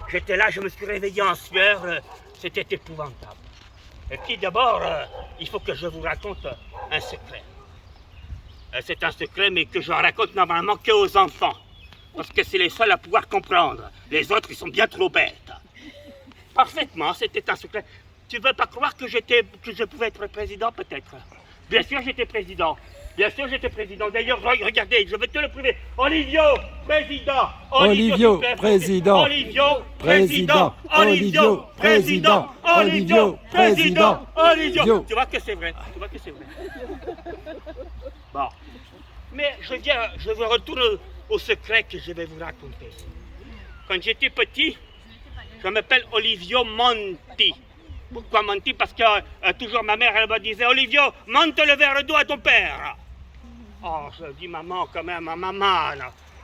J'étais là, je me suis réveillé en sueur, c'était épouvantable. Et puis d'abord, il faut que je vous raconte un secret. C'est un secret, mais que je raconte normalement qu'aux enfants. Parce que c'est les seuls à pouvoir comprendre. Les autres, ils sont bien trop bêtes. Parfaitement, c'était un secret. Tu veux pas croire que je pouvais être président, peut-être? Bien sûr, j'étais président. Bien sûr, j'étais président. D'ailleurs, regardez, je vais te le prouver. Olivio, président. Olivio, président. Olivio, président. Olivio, président. Olivio, président. Olivio. Tu vois que c'est vrai. Tu vois que c'est vrai. Bon. Mais je retourne au secret que je vais vous raconter. Quand j'étais petit, je m'appelle Olivio Monti. Pourquoi Monti? Parce que toujours ma mère, elle me disait, Olivio, monte le verre d'eau à ton père. Oh, je dis maman quand même, maman.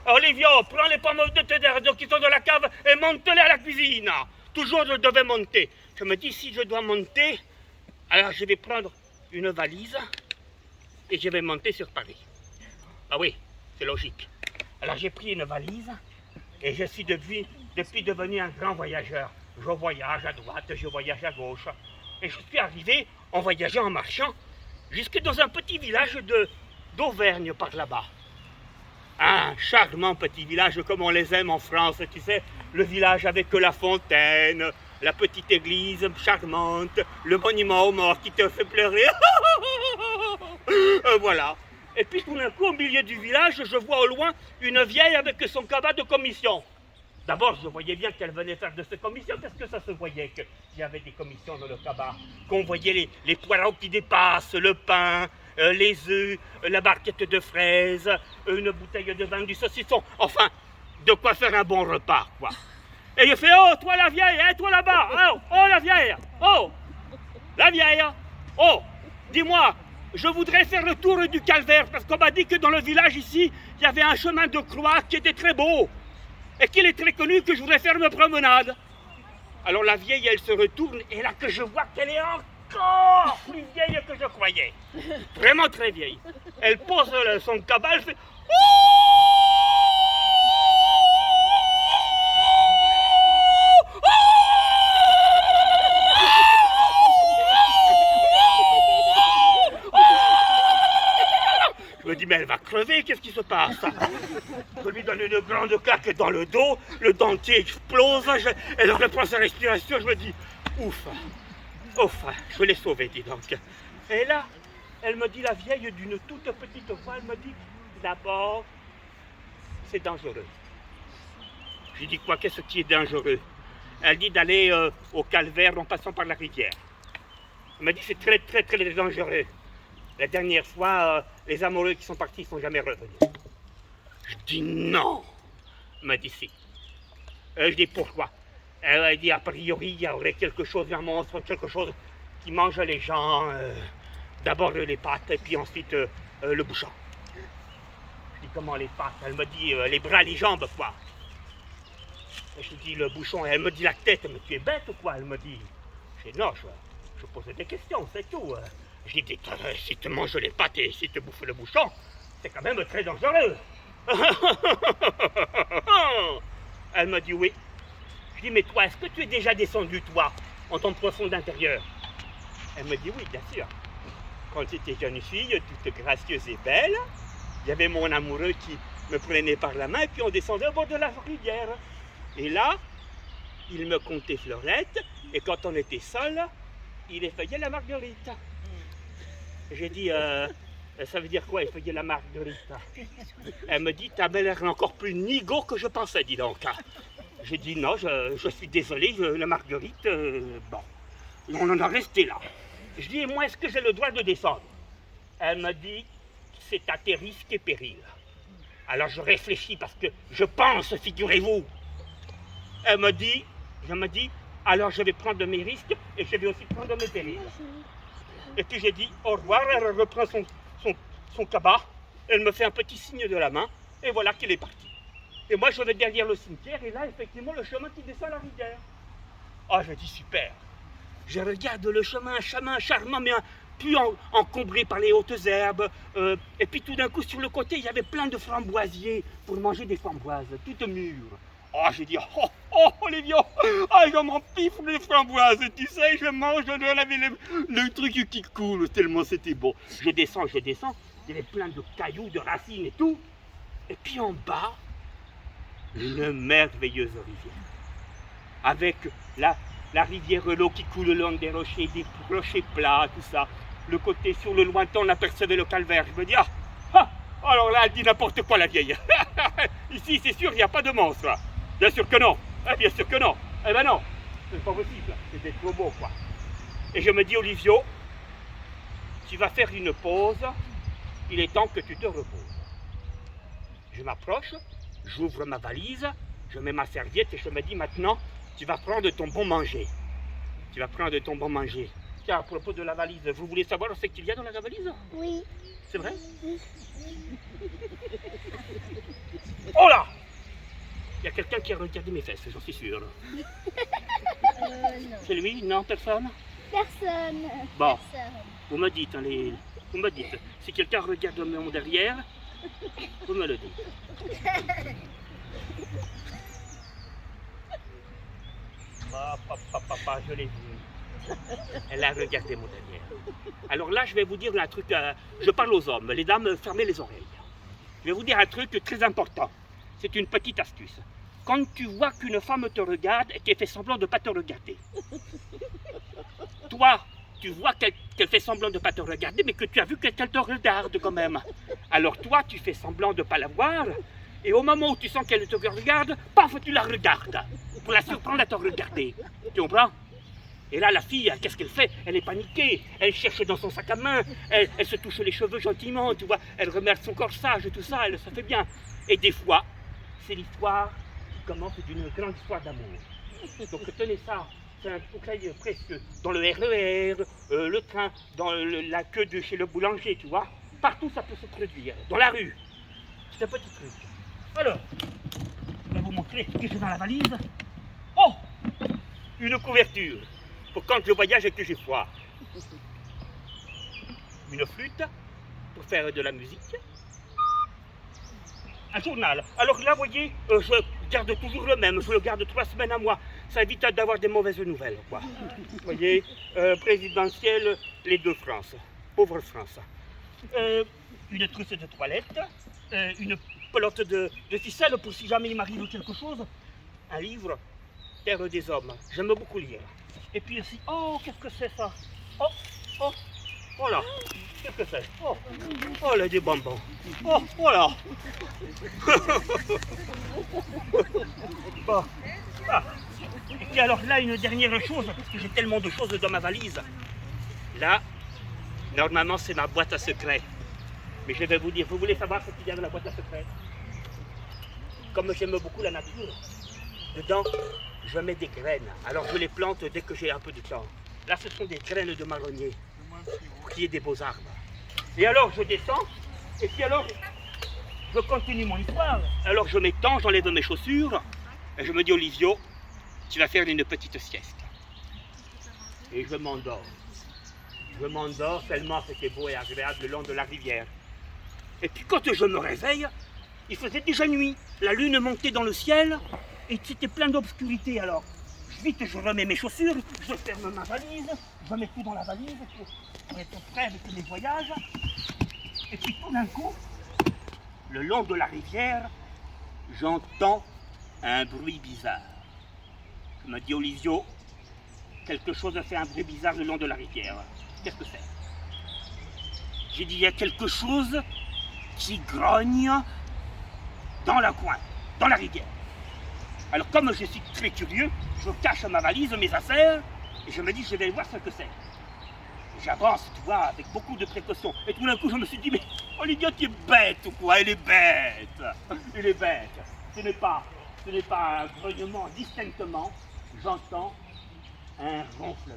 Olivio, prends les pommes de tes verres d'eau qui sont dans la cave et monte-les à la cuisine. Toujours je devais monter. Je me dis, si je dois monter, alors je vais prendre une valise et je vais monter sur Paris. Ah oui, c'est logique. Alors j'ai pris une valise et je suis depuis devenu un grand voyageur. Je voyage à droite, je voyage à gauche. Et je suis arrivé en voyageant, en marchant, jusque dans un petit village d'Auvergne par là-bas. Un charmant petit village comme on les aime en France, tu sais, le village avec la fontaine, la petite église charmante, le monument aux morts qui te fait pleurer. Voilà. Et puis tout d'un coup, au milieu du village, je vois au loin une vieille avec son cabas de commission. D'abord, je voyais bien qu'elle venait faire de ces commissions, parce que ça se voyait qu'il y avait des commissions dans le cabas, qu'on voyait les poireaux qui dépassent, le pain, les œufs, la barquette de fraises, une bouteille de vin, du saucisson, enfin, de quoi faire un bon repas, quoi. Et il fait, oh, toi la vieille, hein, toi là-bas, oh, la vieille, oh, la vieille, oh, dis-moi, je voudrais faire le tour du calvaire, parce qu'on m'a dit que dans le village ici, il y avait un chemin de croix qui était très beau, et qu'il est très connu que je voudrais faire une promenade. Alors la vieille, elle se retourne, et là que je vois qu'elle est encore plus vieille que je croyais. Vraiment très vieille. Elle pose son cabas, elle fait... Je me dis, mais elle va crever, qu'est-ce qui se passe? Je lui donne une grande claque dans le dos, le dentier explose, elle reprend sa respiration, je me dis, ouf, je l'ai sauvée, dis donc. Et là, elle me dit, la vieille, d'une toute petite voix, elle me dit, d'abord, c'est dangereux. Je lui dis, quoi, qu'est-ce qui est dangereux? Elle dit d'aller au calvaire en passant par la rivière. Elle me dit, c'est très, très, très dangereux. La dernière fois, les amoureux qui sont partis ne sont jamais revenus. Je dis non. Elle m'a dit si. Je dis pourquoi? Elle a dit a priori il y aurait quelque chose, un monstre, quelque chose qui mange les gens. D'abord les pattes et puis ensuite le bouchon. Je dis comment les pattes? Elle me dit les bras, les jambes quoi. Et je dis le bouchon, elle me dit la tête, mais tu es bête ou quoi? Elle me dit. Je dis non, je pose des questions, c'est tout. Je dis, si tu manges les pâtes et si tu bouffes le bouchon, c'est quand même très dangereux. Elle m'a dit oui. Je dis, mais toi, est-ce que tu es déjà descendu, toi, en ton profond intérieur? Elle me dit oui, bien sûr. Quand j'étais jeune fille, toute gracieuse et belle, il y avait mon amoureux qui me prenait par la main et puis on descendait au bord de la rivière. Et là, il me contait fleurette et quand on était seul, il effeuillait la marguerite. J'ai dit, ça veut dire quoi, effeuiller la marguerite? Elle me dit, t'as l'air encore plus nigo que je pensais, dis donc. J'ai dit, non, je suis désolé, la marguerite, bon, on en a resté là. Je dis, moi, est-ce que j'ai le droit de descendre? Elle me dit, c'est à tes risques et périls. Alors je réfléchis parce que je pense, figurez-vous. Elle me dit, je me dis, alors je vais prendre mes risques et je vais aussi prendre mes périls. Et puis j'ai dit au revoir, elle reprend son cabas, elle me fait un petit signe de la main, et voilà qu'elle est partie. Et moi je vais derrière le cimetière, et là effectivement le chemin qui descend la rivière. Ah, je dis super. Je regarde le chemin, un chemin charmant, mais puis encombré par les hautes herbes. Et puis tout d'un coup sur le côté, il y avait plein de framboisiers pour manger des framboises, toutes mûres. Oh, j'ai dit, oh, Olivio, ah, je m'en piffe les framboises, tu sais, je mange, je dois laver le truc qui coule, tellement c'était beau. Je descends, il y avait plein de cailloux, de racines et tout. Et puis en bas, une merveilleuse rivière. Avec la rivière l'eau qui coule le long des rochers plats, tout ça. Le côté sur le lointain, on apercevait le calvaire. Je me dis, alors là, elle dit n'importe quoi, la vieille. Ici, c'est sûr, il n'y a pas de monstre. Bien sûr que non. Bien sûr que non. Eh ben non, c'est pas possible. C'était trop beau, quoi. Et je me dis, Olivio, tu vas faire une pause. Il est temps que tu te reposes. Je m'approche, j'ouvre ma valise, je mets ma serviette et je me dis maintenant, tu vas prendre ton bon manger. Tu vas prendre ton bon manger. Tiens, à propos de la valise, vous voulez savoir ce qu'il y a dans la valise? Oui. C'est vrai? Oh là! Il y a quelqu'un qui a regardé mes fesses, j'en suis sûr. Non. C'est lui? Non, personne? Personne. Bon, Personne. vous me dites, vous me dites. Si quelqu'un regarde mon derrière, vous me le dites. Papa, je l'ai vu. Elle a regardé mon derrière. Alors là, je vais vous dire un truc. Je parle aux hommes. Les dames, fermez les oreilles. Je vais vous dire un truc très important. C'est une petite astuce. Quand tu vois qu'une femme te regarde et qu'elle fait semblant de ne pas te regarder, toi, tu vois qu'elle fait semblant de ne pas te regarder, mais que tu as vu qu'elle te regarde quand même. Alors toi, tu fais semblant de ne pas la voir, et au moment où tu sens qu'elle te regarde, paf, tu la regardes, pour la surprendre à te regarder. Tu comprends? Et là, la fille, qu'est-ce qu'elle fait? Elle est paniquée, elle cherche dans son sac à main, elle se touche les cheveux gentiment, tu vois, elle remet son corsage, tout ça, ça fait bien. Et des fois, c'est l'histoire qui commence d'une grande histoire d'amour. Donc tenez ça, c'est un bouquet presque dans le RER, le train, dans la queue de chez le boulanger, tu vois. Partout ça peut se produire, dans la rue. C'est un petit truc. Alors, je vais vous montrer ce que j'ai dans la valise. Oh! Une couverture, pour quand je voyage et que j'ai froid. Une flûte, pour faire de la musique. Un journal. Alors là, vous voyez, je garde toujours le même, je le garde 3 semaines à moi. Ça évite d'avoir des mauvaises nouvelles, quoi. Vous voyez, présidentielle, les 2 France. Pauvre France. Une trousse de toilette, une pelote de ficelle pour si jamais il m'arrive quelque chose. Un livre, Terre des hommes. J'aime beaucoup lire. Et puis aussi, oh, qu'est-ce que c'est ça? Oh là, qu'est-ce que c'est? Oh là, des bonbons. Oh là. Bon. Ah. Et puis alors là, une dernière chose, parce que j'ai tellement de choses dans ma valise. Là, normalement, c'est ma boîte à secret. Mais je vais vous dire, vous voulez savoir ce qu'il y a dans la boîte à secret? Comme j'aime beaucoup la nature, dedans, je mets des graines. Alors je les plante dès que j'ai un peu de temps. Là, ce sont des graines de marronnier, pour qu'il y ait des beaux arbres. Et alors, je descends, et puis alors, je continue mon histoire. Alors je m'étends, j'enlève mes chaussures, et je me dis, Olivio, tu vas faire une petite sieste. Et je m'endors. Je m'endors tellement c'était beau et agréable le long de la rivière. Et puis quand je me réveille, il faisait déjà nuit. La lune montait dans le ciel et c'était plein d'obscurité. Alors, vite, je remets mes chaussures, je ferme ma valise, je mets tout dans la valise pour être prêt avec mes voyages. Et puis tout d'un coup, le long de la rivière, j'entends un bruit bizarre. Je me dis, Olivio, quelque chose fait un bruit bizarre le long de la rivière. Qu'est-ce que c'est? J'ai dit, il y a quelque chose qui grogne dans le coin, dans la rivière. Alors comme je suis très curieux, je cache ma valise, mes affaires, et je me dis, je vais voir ce que c'est. J'avance, tu vois, avec beaucoup de précautions. Et tout d'un coup, je me suis dit, mais Olivia, tu es bête ou quoi? Elle est bête. Elle est bête. Ce n'est pas un grognement distinctement. J'entends un ronflement.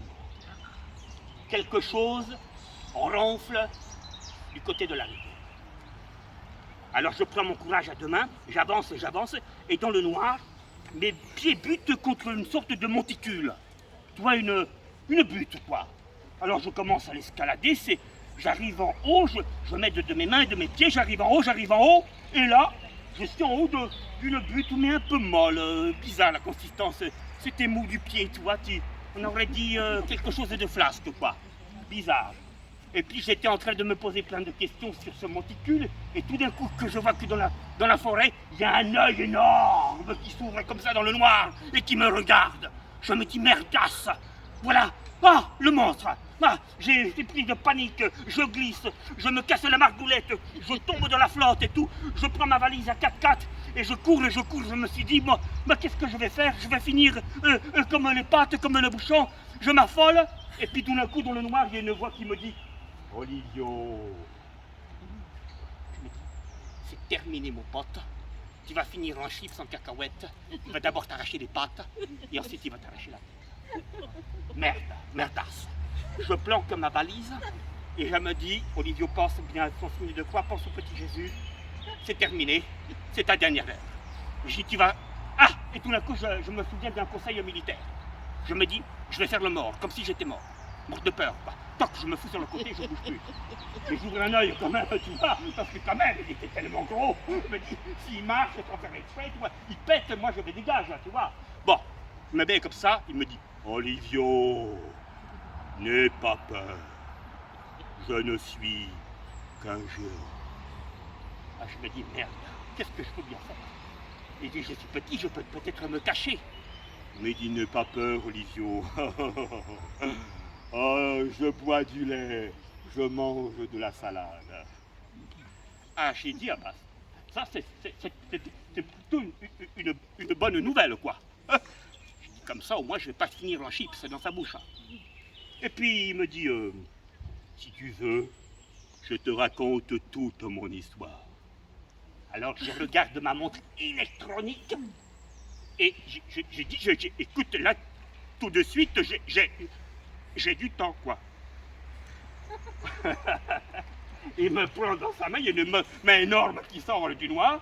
Quelque chose ronfle du côté de la rivière. Alors je prends mon courage à 2 mains, j'avance, et dans le noir, mes pieds butent contre une sorte de monticule. Tu vois, une butte, quoi. Alors je commence à l'escalader, j'arrive en haut, je mets de mes mains et de mes pieds, j'arrive en haut, et là, Je suis en haut d'une butte, mais un peu molle, bizarre la consistance. C'était mou du pied, tu vois. On aurait dit quelque chose de flasque, quoi. Bizarre. Et puis j'étais en train de me poser plein de questions sur ce monticule, et tout d'un coup que je vois que dans la forêt, il y a un œil énorme qui s'ouvre comme ça dans le noir et qui me regarde. Je me dis merdasse, voilà, ah, le monstre. Ah, j'ai pris de panique, je glisse, je me casse la margoulette, je tombe dans la flotte et tout, je prends ma valise à 4x4 et je cours, je me suis dit, moi qu'est-ce que je vais faire? Je vais finir comme les pattes, comme le bouchon, je m'affole, et puis tout d'un coup dans le noir, il y a une voix qui me dit, Olivio. Je me dis, c'est terminé mon pote. Tu vas finir en chips en cacahuètes. Tu vas d'abord t'arracher les pattes et ensuite tu vas t'arracher la tête. Merde, merdasse. Je planque ma valise et je me dis, Olivio, pense bien à son signe de croix, pense au petit Jésus. C'est terminé, c'est ta dernière heure. Je dis, tu vas... Ah, et tout d'un coup, je me souviens d'un conseil militaire. Je me dis, je vais faire le mort, comme si j'étais mort. Mort de peur, quoi. Toc, je me fous sur le côté, je bouge plus. Mais j'ouvre un œil quand même, tu vois, parce que quand même, il était tellement gros. Je me dis, s'il marche, sans faire exprès, tu vois, il pète, moi je me dégage, là, tu vois. Bon, je me mets comme ça, il me dit, Olivio, n'aie pas peur. Je ne suis qu'un géant. Ah, je me dis, merde, qu'est-ce que je peux bien faire? Il dit, je suis petit, je peux peut-être me cacher. Mais dis, n'aie pas peur, Olivio. Oh, je bois du lait, je mange de la salade. Ah, j'ai dit, ah bah, ça c'est plutôt une bonne nouvelle, quoi. J'ai dit, comme ça, au moins, je vais pas finir en chips dans sa bouche. Et puis, il me dit, si tu veux, je te raconte toute mon histoire. Alors, je regarde ma montre électronique et j'ai dit, écoute, là, tout de suite, j'ai du temps, quoi. Il me prend dans sa main, il y a une main énorme qui sort du noir,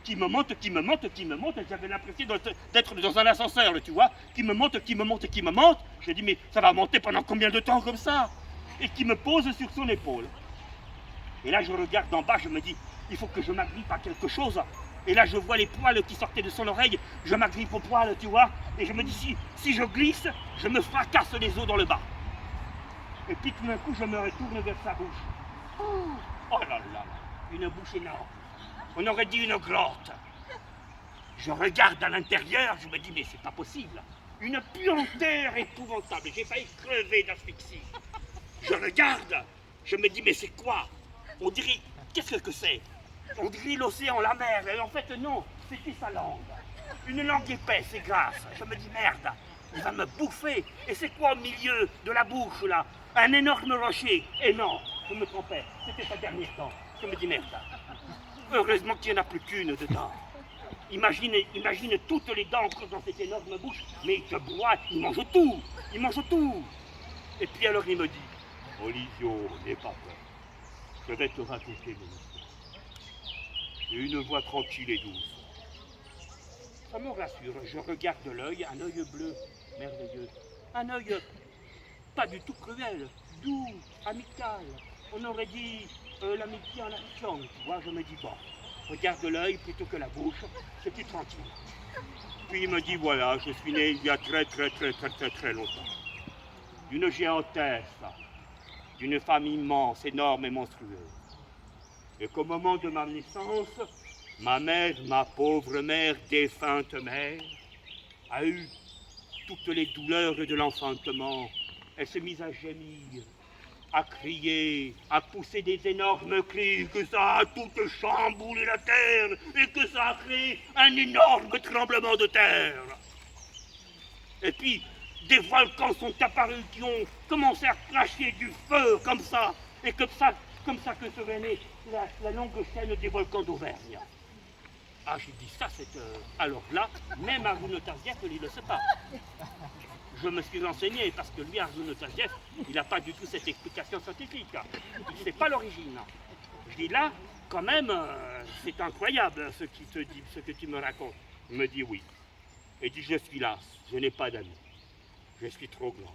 qui me monte, et j'avais l'impression d'être dans un ascenseur, tu vois, qui me monte. Je dis, mais ça va monter pendant combien de temps comme ça? Et qui me pose sur son épaule. Et là, je regarde d'en bas, je me dis, il faut que je m'agrippe à quelque chose. Et là, je vois les poils qui sortaient de son oreille, je m'agrippe aux poils, tu vois, et je me dis, si je glisse, je me fracasse les os dans le bas. Et puis tout d'un coup, je me retourne vers sa bouche. Oh là là, une bouche énorme. On aurait dit une grotte. Je regarde à l'intérieur, je me dis, mais c'est pas possible. Une puanteur épouvantable. J'ai failli crever d'asphyxie. Je regarde, je me dis, mais c'est quoi? On dirait, qu'est-ce que c'est? On dirait l'océan, la mer. Et en fait, non, c'était sa langue. Une langue épaisse et grasse. Je me dis, merde, il va me bouffer. Et c'est quoi au milieu de la bouche, là? Un énorme rocher. Et non, je me trompais. C'était sa dernière dent. Je me dis, merde. Heureusement qu'il n'y en a plus qu'une dedans. Imagine toutes les dents dans cette énorme bouche. Mais il te broie, il mange tout. Et puis alors il me dit, Olivio, n'aie pas peur. Je vais te raconter mon histoire. Une voix tranquille et douce. Ça me rassure, je regarde l'œil, un œil bleu, merveilleux. Un œil pas du tout cruel, doux, amical. On aurait dit l'amitié en action, tu vois, je me dis, bon, regarde l'œil plutôt que la bouche, c'est plus tranquille. Puis il me dit, voilà, je suis né il y a très longtemps. D'une géantesse, d'une femme immense, énorme et monstrueuse. Et qu'au moment de ma naissance, ma mère, ma pauvre mère, défunte mère, a eu toutes les douleurs de l'enfantement. Elle s'est mise à gémir, à crier, à pousser des énormes cris, que ça a tout chamboulé la terre et que ça a créé un énorme tremblement de terre. Et puis, des volcans sont apparus qui ont commencé à cracher du feu comme ça, et comme ça que se venait la longue chaîne des volcans d'Auvergne. Ah, j'ai dit ça, c'est... Alors là, même Arjuna Taziev, il ne le sait pas. Je me suis renseigné parce que lui, Arjuna Taziev, il n'a pas du tout cette explication scientifique. Il ne sait pas l'origine. Je dis là, quand même, c'est incroyable ce que tu me racontes. Il me dit oui. Il dit, je suis las, je n'ai pas d'amis. Je suis trop grand.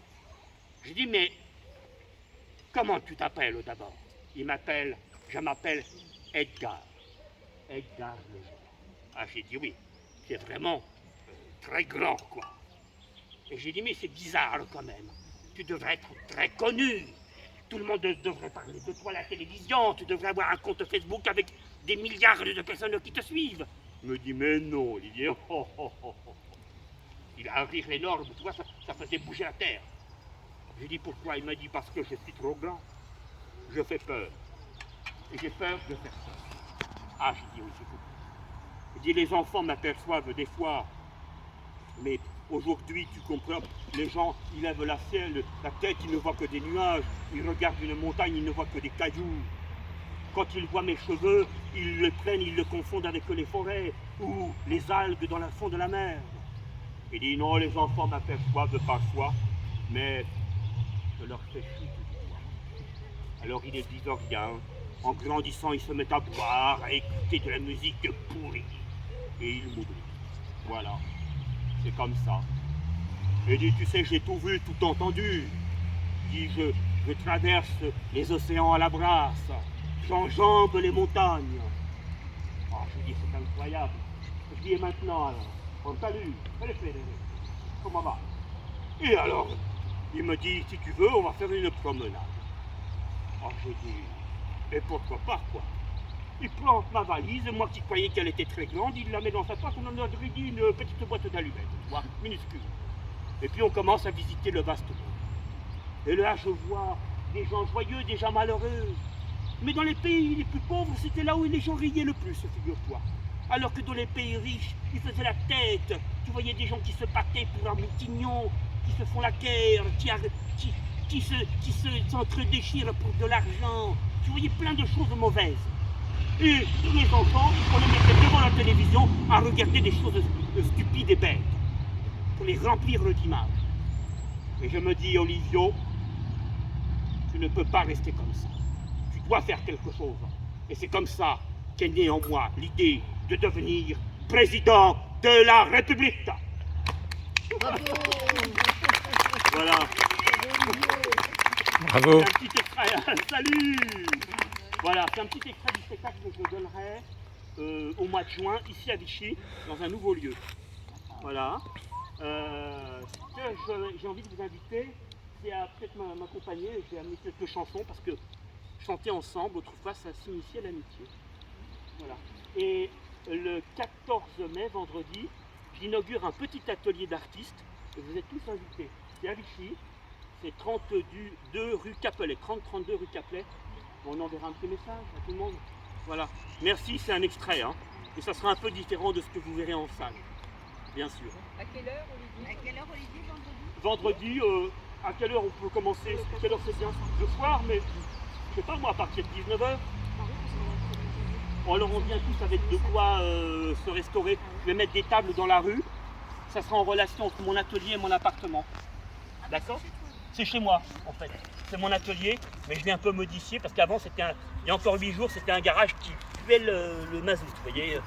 Je dis, mais comment tu t'appelles d'abord? Je m'appelle Edgar. Edgar le géant. Ah, j'ai dit oui, c'est vraiment très grand, quoi. Et j'ai dit, mais c'est bizarre quand même. Tu devrais être très connu. Tout le monde devrait parler de toi à la télévision. Tu devrais avoir un compte Facebook avec des milliards de personnes qui te suivent. Il me dit, mais non, Olivier. Oh, oh, oh, oh. Il a un rire énorme, tu vois, ça faisait bouger la terre. J'ai dit, pourquoi? Il m'a dit, parce que je suis trop grand. Je fais peur. Et j'ai peur de faire ça. Ah, j'ai dit, oui, c'est tout. Il dit, les enfants m'aperçoivent des fois. Mais aujourd'hui, tu comprends, les gens, ils lèvent la tête, ils ne voient que des nuages. Ils regardent une montagne, ils ne voient que des cailloux. Quand ils voient mes cheveux, ils le prennent, ils le confondent avec les forêts ou les algues dans le fond de la mer. Il dit, non, les enfants m'aperçoivent parfois, mais je leur fais chute du doigt. Alors il est 10h rien. En grandissant, ils se mettent à boire, à écouter de la musique pourrie. Et ils m'oublient. Voilà. C'est comme ça. Et dit, tu sais, j'ai tout vu, tout entendu. Dit, je traverse les océans à la brasse. J'enjambe les montagnes. Ah, je dis, c'est incroyable. Je dis, et maintenant, alors, on salue. Allez, Frédéric. Comment va? Et alors, il me dit, si tu veux, on va faire une promenade. Ah, j'ai dit, et pourquoi pas, quoi. Il prend ma valise, moi qui croyais qu'elle était très grande, il la met dans sa poche, on en a dit une petite boîte d'allumettes, tu vois, minuscule. Et puis on commence à visiter le vaste monde. Et là, je vois des gens joyeux, des gens malheureux. Mais dans les pays les plus pauvres, c'était là où les gens riaient le plus, figure-toi. Alors que dans les pays riches, ils faisaient la tête. Tu voyais des gens qui se battaient pour un moutignon, qui se font la guerre, qui s'entre-déchirent pour de l'argent. Tu voyais plein de choses mauvaises. Et les enfants, on les mettait devant la télévision à regarder des choses stupides et bêtes, pour les remplir d'images. Et je me dis, Olivio, tu ne peux pas rester comme ça. Tu dois faire quelque chose. Et c'est comme ça qu'est née en moi l'idée de devenir président de la République. Bravo. Voilà. Bravo. C'est un petit extrait. Salut. Voilà, c'est un petit extrait du spectacle que je donnerai au mois de juin, ici à Vichy, dans un nouveau lieu. Voilà. Ce que j'ai envie de vous inviter, c'est à peut-être m'accompagner. J'ai amené quelques chansons parce que chanter ensemble, autrefois, ça signifiait l'amitié. Voilà. Et le 14 mai, vendredi, j'inaugure un petit atelier d'artistes. Vous êtes tous invités. C'est à Vichy. C'est 32 rue Capelet. 30-32 rue Capelet. On enverra un petit message à tout le monde. Voilà. Merci, c'est un extrait. Hein. Et ça sera un peu différent de ce que vous verrez en salle. Bien sûr. À quelle heure, Olivier? À quelle heure, Olivier, vendredi? Vendredi, à quelle heure on peut commencer? Quelle heure c'est bien? Le soir, mais je sais pas moi, à partir de 19h. Alors on vient tous avec de quoi se restaurer. Je vais mettre des tables dans la rue. Ça sera en relation entre mon atelier et mon appartement. D'accord? C'est chez moi, en fait. C'est mon atelier, mais je l'ai un peu modifié parce qu'avant, il y a encore 8 jours, c'était un garage qui puait le mazout, vous voyez.